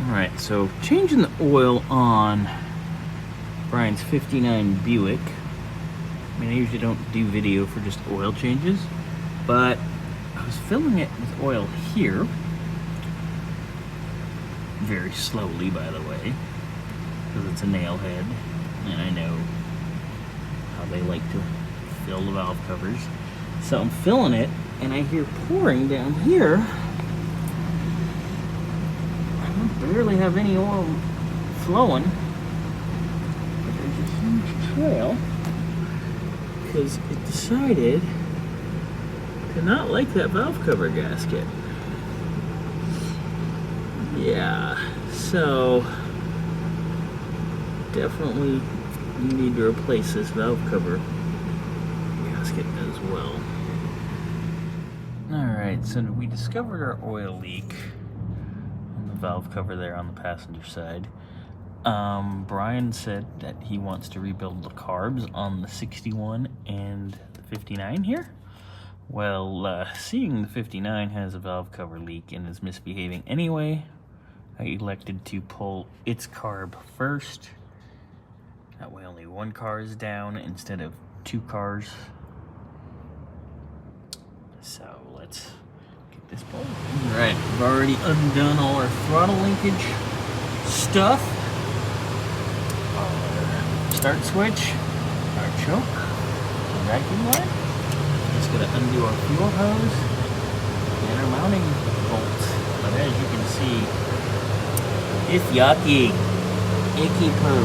Alright, so changing the oil on Bryan's 59 Buick. I mean, I usually don't do video for just oil changes, but I was filling it with oil here, very slowly, by the way, because it's a nail head, and I know how they like to fill the valve covers. So I'm filling it, and I hear pouring down here. I barely have any oil flowing, but there's a huge trail because it decided to not like that valve cover gasket. Yeah, so definitely you need to replace this valve cover gasket as well. Alright, so we discovered our oil leak on the valve cover there on the passenger side. Bryan said that he wants to rebuild the carbs on the 61 and the 59 here. Well, seeing the 59 has a valve cover leak and is misbehaving anyway, I elected to pull its carb first. That way only one car is down instead of two cars. So let's get this pulled. Alright, we've already undone all our throttle linkage stuff. Our start switch, our choke, our vacuum line. Just gonna undo our fuel hose and our mounting bolts. But as you can see, it's yucky, icky poo.